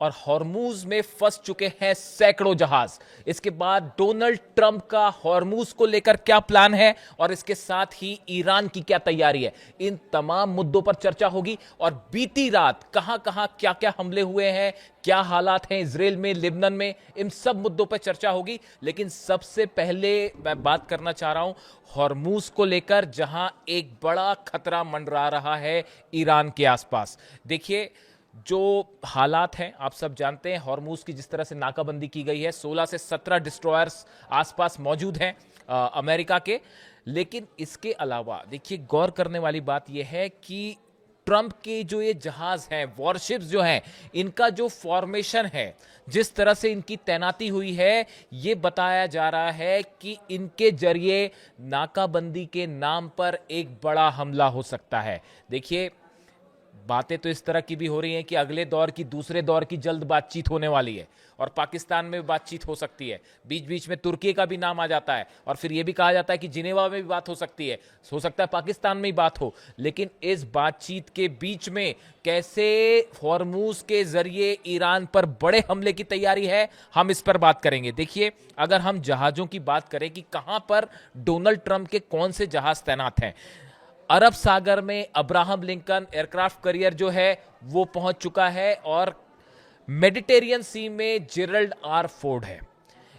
और हॉर्मूज में फंस चुके हैं सैकड़ों जहाज। इसके बाद डोनाल्ड ट्रंप का हॉर्मूज को लेकर क्या प्लान है और इसके साथ ही ईरान की क्या तैयारी है, इन तमाम मुद्दों पर चर्चा होगी। और बीती रात कहां कहां क्या क्या हमले हुए हैं, क्या हालात हैं इजराइल में, लिबनान में, इन सब मुद्दों पर चर्चा होगी। लेकिन सबसे पहले मैं बात करना चाह रहा हूं हॉर्मूज को लेकर, जहां एक बड़ा खतरा मंडरा रहा है ईरान के आसपास। देखिए, जो हालात हैं आप सब जानते हैं, हॉर्मूज की जिस तरह से नाकाबंदी की गई है, 16 से 17 डिस्ट्रॉयर्स आसपास मौजूद हैं अमेरिका के। लेकिन इसके अलावा देखिए, गौर करने वाली बात यह है कि ट्रंप के जो ये जहाज हैं, वॉरशिप्स जो हैं, इनका जो फॉर्मेशन है, जिस तरह से इनकी तैनाती हुई है, ये बताया जा रहा है कि इनके जरिए नाकाबंदी के नाम पर एक बड़ा हमला हो सकता है। देखिए, बातें तो इस तरह की भी हो रही हैं कि अगले दौर की, दूसरे दौर की जल्द बातचीत होने वाली है और पाकिस्तान में भी बातचीत हो सकती है। बीच बीच में तुर्की का भी नाम आ जाता है और फिर यह भी कहा जाता है कि जिनेवा में भी बात हो सकती है, हो सकता है पाकिस्तान में ही बात हो। लेकिन इस बातचीत के बीच में कैसे हॉर्मूज के जरिए ईरान पर बड़े हमले की तैयारी है, हम इस पर बात करेंगे। देखिए, अगर हम जहाजों की बात करें कि कहां पर डोनाल्ड ट्रंप के कौन से जहाज तैनात हैं, अरब सागर में अब्राहम लिंकन एयरक्राफ्ट कैरियर जो है वो पहुंच चुका है और मेडिटेरियन सी में जेरल्ड आर फोर्ड है।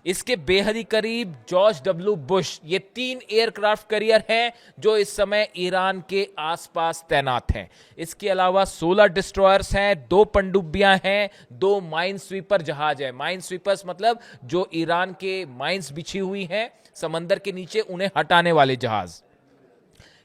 इसके बेहद ही करीब जॉर्ज डब्ल्यू बुश। ये 3 एयरक्राफ्ट कैरियर हैं जो इस समय ईरान के आसपास तैनात हैं। इसके अलावा 16 डिस्ट्रॉयर्स हैं, 2 पनडुब्बियां हैं, 2 माइन स्वीपर जहाज हैं। माइन स्वीपर्स मतलब जो ईरान के माइंस बिछी हुई हैं समंदर के नीचे, उन्हें हटाने वाले जहाज।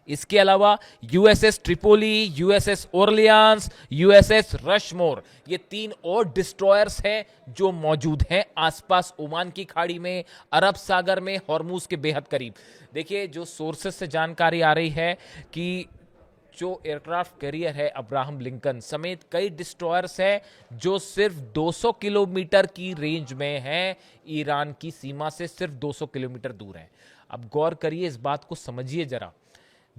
इसके अलावा USS Tripoli, USS Orleans, USS Rushmore, ये 3 और डिस्ट्रॉयर्स हैं जो मौजूद हैं आसपास ओमान की खाड़ी में, अरब सागर में, हॉर्मूज के बेहद करीब। देखिए, जो सोर्सेस से जानकारी आ रही है कि जो एयरक्राफ्ट कैरियर है अब्राहम लिंकन समेत कई डिस्ट्रॉयर्स हैं जो सिर्फ 200 किलोमीटर की रेंज में हैं, ईरान की सीमा से सिर्फ 200 किलोमीटर दूर हैं। अब गौर करिए, इस बात को समझिए जरा।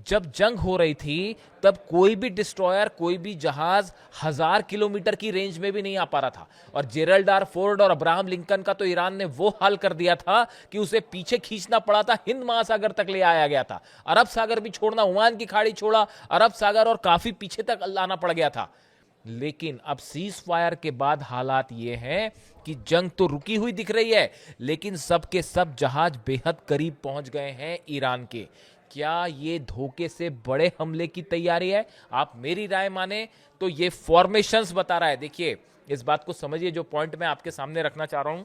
जब जंग हो रही थी तब कोई भी डिस्ट्रॉयर, कोई भी जहाज 1000 किलोमीटर की रेंज में भी नहीं आ पा रहा था। और जेरल्ड आर फोर्ड और अब्राहम लिंकन का तो ईरान ने वो हाल कर दिया था कि उसे पीछे खींचना पड़ा था, हिंद महासागर तक ले आया गया था। अरब सागर भी छोड़ना, ओमान की खाड़ी छोड़ा, अरब सागर और काफी पीछे तक लाना पड़ गया था। लेकिन अब सीज फायर के बाद हालात ये हैं कि जंग तो रुकी हुई दिख रही है, लेकिन सब के सब जहाज बेहद करीब पहुंच गए हैं ईरान के। क्या ये धोखे से बड़े हमले की तैयारी है? आप मेरी राय माने तो ये फॉर्मेशंस बता रहा है। देखिए, इस बात को समझिए, जो पॉइंट मैं आपके सामने रखना चाह रहा हूं।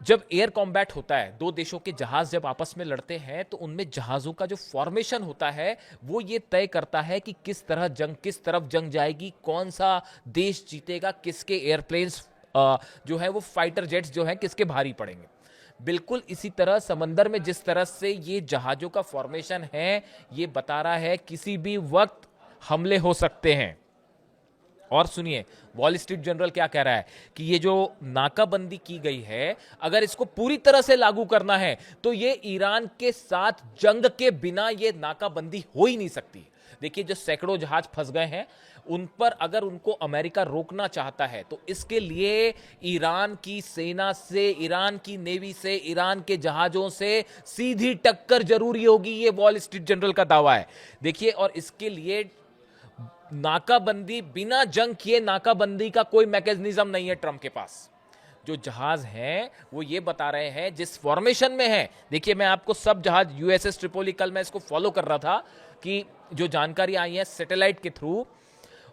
जब एयर कॉम्बैट होता है, 2 देशों के जहाज जब आपस में लड़ते हैं, तो उनमें जहाजों का जो फॉर्मेशन होता है वो ये तय करता है कि किस तरह जंग, किस तरफ जंग जाएगी, कौन सा देश जीतेगा, किसके एयरप्लेन्स जो है वो फाइटर जेट्स जो है किसके भारी पड़ेंगे। बिल्कुल इसी तरह समंदर में जिस तरह से ये जहाजों का फॉर्मेशन है, ये बता रहा है किसी भी वक्त हमले हो सकते हैं। और सुनिए, वॉल स्ट्रीट जर्नल क्या कह रहा है कि ये जो नाकाबंदी की गई है, अगर इसको पूरी तरह से लागू करना है तो ये ईरान के साथ जंग के बिना ये नाकाबंदी हो ही नहीं सकती। देखिए, जो सैकड़ों जहाज फंस गए हैं, उन पर अगर उनको अमेरिका रोकना चाहता है तो इसके लिए ईरान की सेना से, ईरान की नेवी से, ईरान के जहाजों से सीधी टक्कर जरूरी होगी। ये वॉल स्ट्रीट जर्नल का दावा है। देखिए, और इसके लिए नाकाबंदी, बिना जंग किए नाकाबंदी का कोई मैकेनिज्म नहीं है ट्रंप के पास। जो जहाज हैं वो ये बता रहे हैं जिस फॉर्मेशन में है। देखिए, मैं आपको सब जहाज, यूएसएस ट्रिपोली, कल मैं इसको फॉलो कर रहा था कि जो जानकारी आई है सैटेलाइट के थ्रू,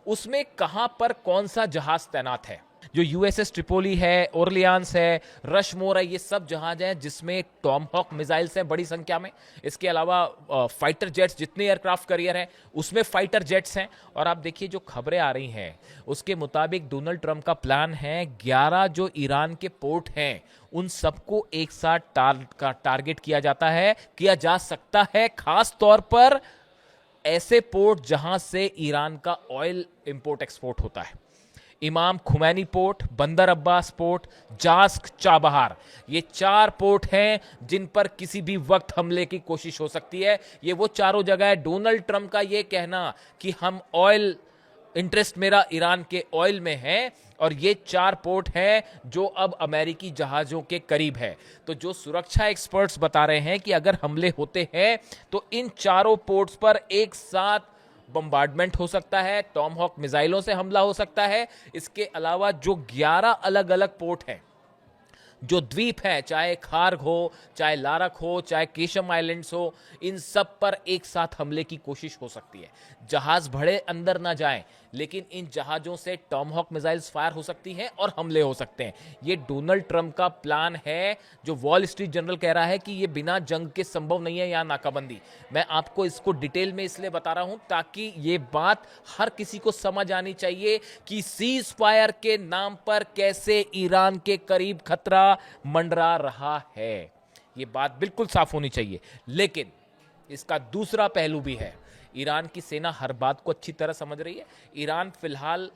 उसमें कहां पर कौन सा जहाज तैनात है। जो यूएसएस ट्रिपोली है, ओरलियांस है, रशमोर है, ये सब जहाज हैं जिसमें टॉमहॉक मिसाइल्स हैं बड़ी संख्या में। इसके अलावा फाइटर जेट्स, जितने एयरक्राफ्ट कैरियर हैं उसमें फाइटर जेट्स हैं। और आप देखिए, जो खबरें आ रही हैं उसके मुताबिक डोनाल्ड ट्रंप का प्लान है 11 जो ईरान के पोर्ट हैं उन सबको एक साथ टारगेट किया जा सकता है, खास तौर पर ऐसे पोर्ट जहां से ईरान का ऑयल इंपोर्ट एक्सपोर्ट होता है। इमाम खुमैनी पोर्ट, बंदर अब्बास पोर्ट, जास्क, चाबहार, ये 4 पोर्ट हैं जिन पर किसी भी वक्त हमले की कोशिश हो सकती है। ये वो चारों जगह है। डोनाल्ड ट्रंप का ये कहना कि हम ऑयल इंटरेस्ट मेरा ईरान के ऑयल में है और ये 4 पोर्ट हैं जो अब अमेरिकी जहाजों के करीब है। तो जो सुरक्षा एक्सपर्ट्स बता रहे हैं कि अगर हमले होते हैं तो इन चारों पोर्ट्स पर एक साथ बम्बार्डमेंट हो सकता है, टॉमहॉक मिसाइलों से हमला हो सकता है। इसके अलावा जो 11 अलग अलग पोर्ट हैं, जो द्वीप है, चाहे खार्ग हो, चाहे लारक हो, चाहे केशम आइलैंड्स हो, इन सब पर एक साथ हमले की कोशिश हो सकती है। जहाज भड़े अंदर ना जाएं, लेकिन इन जहाजों से टॉमहॉक मिसाइल्स फायर हो सकती हैं और हमले हो सकते हैं। ये डोनाल्ड ट्रंप का प्लान है, जो वॉल स्ट्रीट जर्नल कह रहा है कि ये बिना जंग के संभव नहीं है या नाकाबंदी। मैं आपको इसको डिटेल में इसलिए बता रहा हूं ताकि ये बात हर किसी को समझ आनी चाहिए कि सीज फायर के नाम पर कैसे ईरान के करीब खतरा मंडरा रहा है। ये बात बिल्कुल साफ होनी चाहिए। लेकिन इसका दूसरा पहलू भी है। ईरान की सेना हर बात को अच्छी तरह समझ रही है। ईरान फिलहाल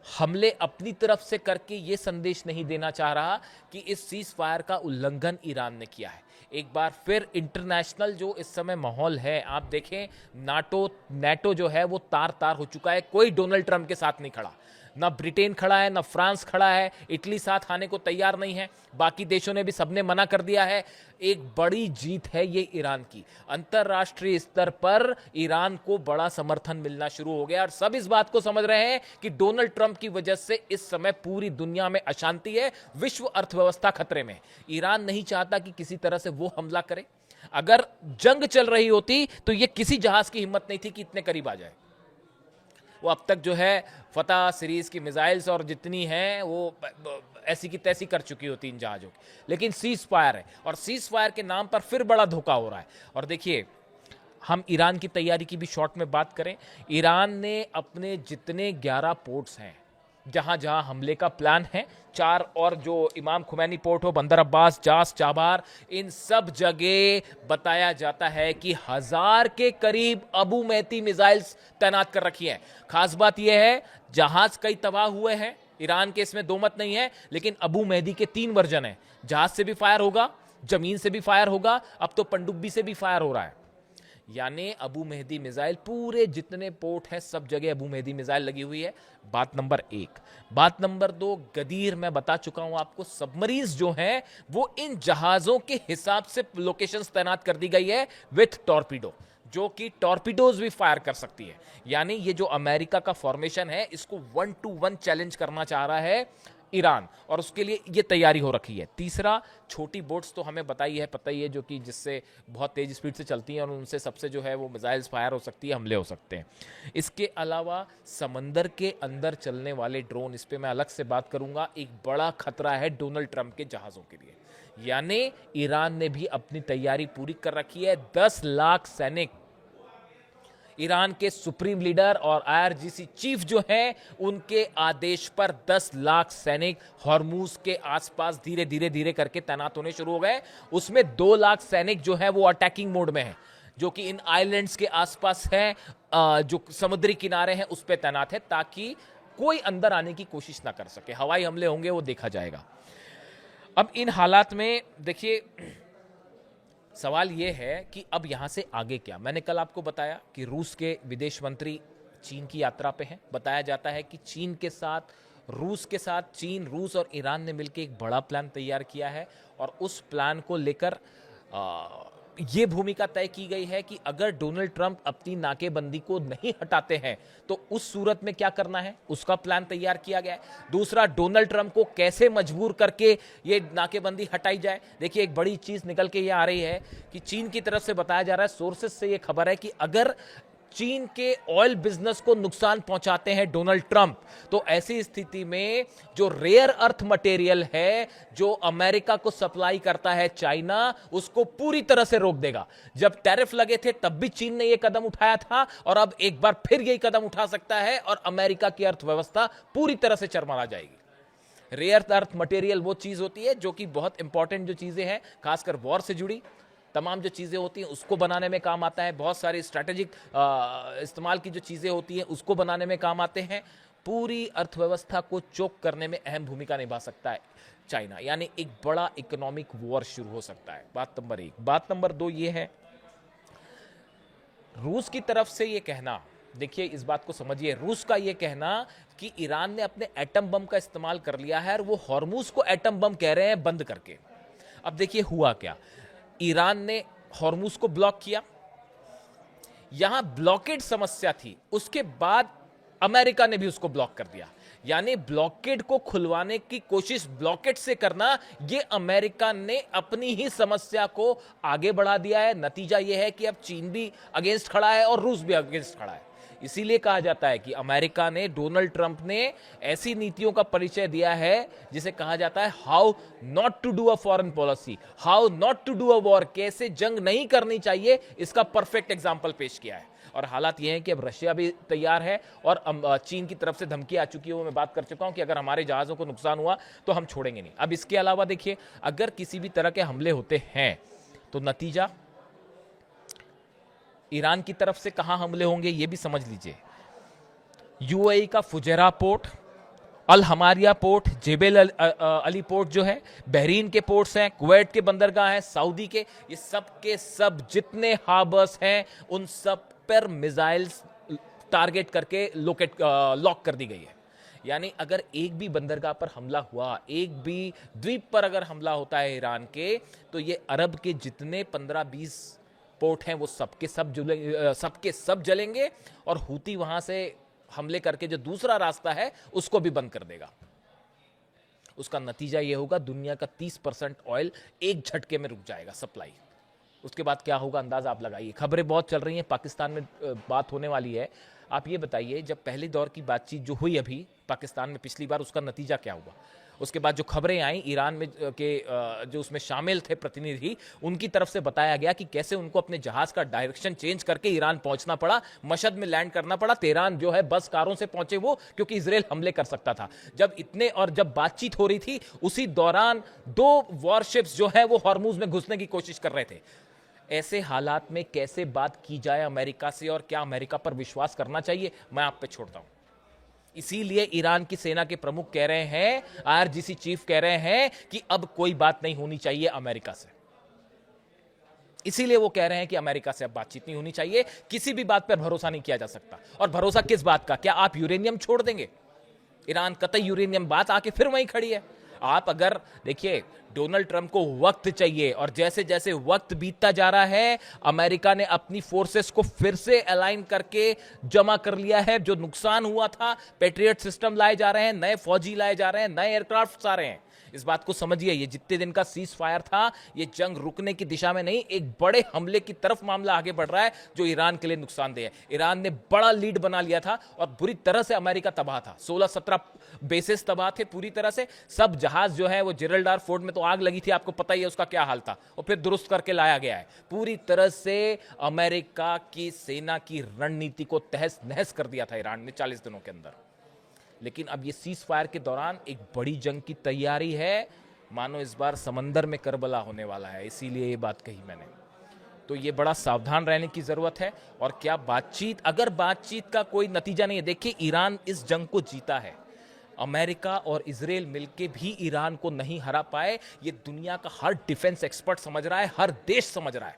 हमले अपनी तरफ से करके यह संदेश नहीं देना चाह रहा कि इस सीज फायर का उल्लंघन ईरान ने किया है। एक बार फिर इंटरनेशनल जो इस समय माहौल है, आप देखें, नाटो जो है वो तार तार हो चुका है। कोई डोनाल्ड ट्रंप के साथ नहीं खड़ा, ना ब्रिटेन खड़ा है, ना फ्रांस खड़ा है, इटली साथ आने को तैयार नहीं है। बाकी देशों ने भी सबने मना कर दिया है। एक बड़ी जीत है ये ईरान की। अंतरराष्ट्रीय स्तर पर ईरान को बड़ा समर्थन मिलना शुरू हो गया और सब इस बात को समझ रहे हैं कि डोनाल्ड ट्रंप की वजह से इस समय पूरी दुनिया में अशांति है, विश्व अर्थव्यवस्था खतरे में। ईरान नहीं चाहता कि किसी तरह से वो हमला करे। अगर जंग चल रही होती तो ये किसी जहाज की हिम्मत नहीं थी कि इतने करीब आ जाए। वो अब तक जो है फतह सीरीज की मिसाइल्स और जितनी हैं वो ऐसी की तैसी कर चुकी होती इन जहाजों की। लेकिन सीज फायर है और सीज फायर के नाम पर फिर बड़ा धोखा हो रहा है। और देखिए, हम ईरान की तैयारी की भी शॉर्ट में बात करें, ईरान ने अपने जितने 11 पोर्ट्स हैं जहां जहां हमले का प्लान है, 4 और जो इमाम खुमैनी पोर्ट हो, बंदर अब्बास, जास, चाबार, इन सब जगह बताया जाता है कि 1000 के करीब अबू मेहती मिसाइल्स तैनात कर रखी हैं। खास बात यह है, जहाज कई तबाह हुए हैं, ईरान के इसमें दो मत नहीं है, लेकिन अबू मेहदी के 3 वर्जन हैं। जहाज से भी फायर होगा, जमीन से भी फायर होगा, अब तो पनडुब्बी से भी फायर हो रहा है। यानी अबू मेहदी मिसाइल पूरे जितने पोर्ट हैं सब जगह अबू मेहदी मिसाइल लगी हुई है। बात नंबर 1। बात नंबर 2, गदीर मैं बता चुका हूं आपको, सबमरीन्स जो हैं वो इन जहाजों के हिसाब से लोकेशंस तैनात कर दी गई है विथ टॉर्पीडो, जो कि टॉर्पीडोज भी फायर कर सकती है। यानी ये जो अमेरिका का फॉर्मेशन है, इसको 1 to 1 चैलेंज करना चाह रहा है ईरान, और उसके लिए ये तैयारी हो रखी है। तीसरा, छोटी बोट्स तो हमें पता ही है जो कि जिससे बहुत तेज स्पीड से चलती हैं और उनसे सबसे जो है वो मिसाइल्स फायर हो सकती है, हमले हो सकते हैं। इसके अलावा समंदर के अंदर चलने वाले ड्रोन, इस पे मैं अलग से बात करूंगा, एक बड़ा खतरा है डोनाल्ड ट्रंप के जहाजों के लिए। यानी ईरान ने भी अपनी तैयारी पूरी कर रखी है। 10 लाख सैनिक, ईरान के सुप्रीम लीडर और आईआरजीसी चीफ जो हैं, उनके आदेश पर 10 लाख सैनिक हॉर्मूज के आसपास धीरे धीरे करके तैनात होने शुरू हो गए। उसमें 2 लाख सैनिक जो है वो अटैकिंग मोड में हैं, जो कि इन आइलैंड्स के आसपास हैं, जो समुद्री किनारे हैं उस पर तैनात है, ताकि कोई अंदर आने की कोशिश ना कर सके। हवाई हमले होंगे वो देखा जाएगा। अब इन हालात में देखिए, सवाल यह है कि अब यहां से आगे क्या। मैंने कल आपको बताया कि रूस के विदेश मंत्री चीन की यात्रा पे हैं। बताया जाता है कि चीन, रूस और ईरान ने मिलकर एक बड़ा प्लान तैयार किया है और उस प्लान को लेकर ये भूमिका तय की गई है कि अगर डोनाल्ड ट्रंप अपनी नाकेबंदी को नहीं हटाते हैं तो उस सूरत में क्या करना है, उसका प्लान तैयार किया गया है। दूसरा, डोनाल्ड ट्रंप को कैसे मजबूर करके ये नाकेबंदी हटाई जाए। देखिए, एक बड़ी चीज निकल के ये आ रही है कि चीन की तरफ से बताया जा रहा है, सोर्सेस से ये खबर है कि अगर चीन के ऑयल बिजनेस को नुकसान पहुंचाते हैं डोनाल्ड ट्रंप, तो ऐसी स्थिति में जो रेयर अर्थ मटेरियल है जो अमेरिका को सप्लाई करता है चाइना, उसको पूरी तरह से रोक देगा। जब टैरिफ लगे थे तब भी चीन ने यह कदम उठाया था और अब एक बार फिर यही कदम उठा सकता है और अमेरिका की अर्थव्यवस्था पूरी तरह से चरमरा जाएगी। रेयर अर्थ मटेरियल वो चीज होती है जो कि बहुत इंपॉर्टेंट जो चीजें हैं, खासकर वॉर से जुड़ी तमाम जो चीज़ें होती हैं उसको बनाने में काम आता है। बहुत सारी स्ट्रैटेजिक इस्तेमाल की जो चीज़ें होती हैं उसको बनाने में काम आते हैं। पूरी अर्थव्यवस्था को चोक करने में अहम भूमिका निभा सकता है चाइना, यानी एक बड़ा इकोनॉमिक वॉर शुरू हो सकता है। बात नंबर 1। बात नंबर 2 ये है, रूस की तरफ से ये कहना देखिए इस बात को समझिए, रूस का यह कहना कि ईरान ने अपने एटम बम का इस्तेमाल कर लिया है और वो हॉर्मूज को एटम बम कह रहे हैं बंद करके। अब देखिए हुआ क्या, ईरान ने हॉर्मूज को ब्लॉक किया, यहां ब्लॉकेड समस्या थी, उसके बाद अमेरिका ने भी उसको ब्लॉक कर दिया। यानी ब्लॉकेड को खुलवाने की कोशिश ब्लॉकेड से करना, यह अमेरिका ने अपनी ही समस्या को आगे बढ़ा दिया है। नतीजा यह है कि अब चीन भी अगेंस्ट खड़ा है और रूस भी अगेंस्ट खड़ा है। इसीलिए कहा जाता है कि अमेरिका ने, डोनाल्ड ट्रंप ने ऐसी नीतियों का परिचय दिया है जिसे कहा जाता है how not to do a foreign policy, how not to do a war, कैसे जंग नहीं करनी चाहिए, इसका परफेक्ट एग्जाम्पल पेश किया है। और हालात यह है कि अब रशिया भी तैयार है और चीन की तरफ से धमकी आ चुकी है, वो मैं बात कर चुका हूं कि अगर हमारे जहाजों को नुकसान हुआ तो हम छोड़ेंगे नहीं। अब इसके अलावा देखिए, अगर किसी भी तरह के हमले होते हैं तो नतीजा ईरान की तरफ से कहां हमले होंगे ये भी समझ लीजिए। यूएई का फुजैरा पोर्ट, अल हमारिया पोर्ट, जेबेल अली पोर्ट जो है, बहरीन के पोर्ट्स हैं, कुवैत के बंदरगाह हैं, सऊदी के, ये सब के सब जितने हार्बर्स हैं उन सब पर मिसाइल्स टारगेट करके लॉक कर दी गई है। यानी अगर एक भी बंदरगाह पर हमला हुआ, एक भी द्वीप पर अगर हमला होता है ईरान के, तो ये अरब के जितने 15-20 पोर्ट हैं वो सबके सब जलेंगे और हूती वहां से हमले करके जो दूसरा रास्ता है उसको भी बंद कर देगा। उसका नतीजा यह होगा, दुनिया का 30% ऑयल एक झटके में रुक जाएगा सप्लाई। उसके बाद क्या होगा अंदाजा आप लगाइए। खबरें बहुत चल रही हैं, पाकिस्तान में बात होने वाली है। आप ये बताइए, जब पहले दौर की बातचीत जो हुई अभी पाकिस्तान में पिछली बार, उसका नतीजा क्या हुआ? उसके बाद जो खबरें आई ईरान में के जो उसमें शामिल थे प्रतिनिधि, उनकी तरफ से बताया गया कि कैसे उनको अपने जहाज का डायरेक्शन चेंज करके ईरान पहुंचना पड़ा, मशहद में लैंड करना पड़ा। तेहरान जो है बस कारों से पहुंचे वो, क्योंकि इजराइल हमले कर सकता था। जब बातचीत हो रही थी उसी दौरान 2 वॉरशिप्स जो है वो हॉर्मूज में घुसने की कोशिश कर रहे थे। ऐसे हालात में कैसे बात की जाए अमेरिका से, और क्या अमेरिका पर विश्वास करना चाहिए, मैं आप पे छोड़ता हूं। इसीलिए ईरान की सेना के प्रमुख कह रहे हैं, आईआरजीसी चीफ कह रहे हैं कि अब कोई बात नहीं होनी चाहिए अमेरिका से। इसीलिए वो कह रहे हैं कि अमेरिका से अब बातचीत नहीं होनी चाहिए, किसी भी बात पर भरोसा नहीं किया जा सकता। और भरोसा किस बात का? क्या आप यूरेनियम छोड़ देंगे? ईरान कतई यूरेनियम, बात आके फिर वहीं खड़ी है। आप अगर देखिए, डोनाल्ड ट्रंप को वक्त चाहिए, और जैसे जैसे वक्त बीतता जा रहा है अमेरिका ने अपनी फोर्सेस को फिर से अलाइन करके जमा कर लिया है। जो नुकसान हुआ था, पैट्रियट सिस्टम लाए जा रहे हैं, नए फौजी लाए जा रहे हैं, नए एयरक्राफ्ट आ रहे हैं। इस बात को समझिए, ये जितने दिन का सीज फायर था, ये जंग रुकने की दिशा में नहीं, एक बड़े हमले की तरफ मामला आगे बढ़ रहा है जो ईरान के लिए नुकसानदेह है। ईरान ने बड़ा लीड बना लिया था और बुरी तरह से अमेरिका तबाह था। 16-17 बेसिस तबाह थे पूरी तरह से। सब जहाज जो है वो जिब्राल्टर फोर्ट में तो आग लगी थी, आपको पता ही है उसका क्या हाल था, और फिर दुरुस्त करके लाया गया है। पूरी तरह से अमेरिका की सेना की रणनीति को तहस नहस कर दिया था ईरान ने 40 दिनों के अंदर। लेकिन अब ये सीज फायर के दौरान एक बड़ी जंग की तैयारी है, मानो इस बार समंदर में करबला होने वाला है, इसीलिए ये बात कही मैंने। तो ये बड़ा सावधान रहने की जरूरत है। और क्या बातचीत, अगर बातचीत का कोई नतीजा नहीं है, देखिए ईरान इस जंग को जीता है, अमेरिका और इजराइल मिलके भी ईरान को नहीं हरा पाए। ये दुनिया का हर डिफेंस एक्सपर्ट समझ रहा है, हर देश समझ रहा है,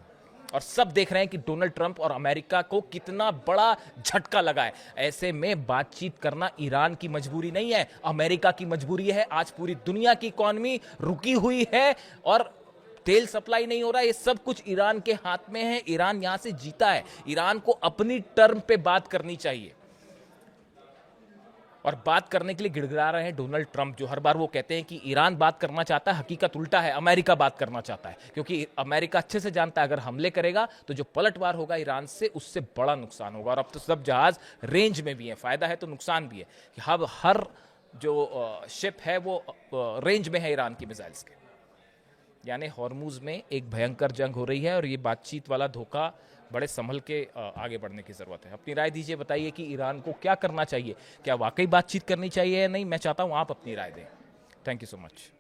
और सब देख रहे हैं कि डोनाल्ड ट्रंप और अमेरिका को कितना बड़ा झटका लगा है। ऐसे में बातचीत करना ईरान की मजबूरी नहीं है, अमेरिका की मजबूरी है। आज पूरी दुनिया की इकॉनमी रुकी हुई है और तेल सप्लाई नहीं हो रहा है, ये सब कुछ ईरान के हाथ में है। ईरान यहां से जीता है, ईरान को अपनी टर्म पे बात करनी चाहिए। और बात करने के लिए गिड़गिड़ा रहे हैं डोनाल्ड ट्रंप, जो हर बार वो कहते हैं कि ईरान बात करना चाहता है, हकीकत उल्टा है, अमेरिका बात करना चाहता है। क्योंकि अमेरिका अच्छे से जानता है अगर हमले करेगा तो जो पलटवार होगा ईरान से, उससे बड़ा नुकसान होगा। और अब तो सब जहाज रेंज में भी है, फायदा है तो नुकसान भी है कि अब हर जो शिप है वो रेंज में है ईरान की मिसाइल्स के। यानी हॉर्मूज में एक भयंकर जंग हो रही है और ये बातचीत वाला धोखा बड़े संभल के आगे बढ़ने की जरूरत है। अपनी राय दीजिए, बताइए कि ईरान को क्या करना चाहिए, क्या वाकई बातचीत करनी चाहिए या नहीं। मैं चाहता हूं आप अपनी राय दें। Thank you so much.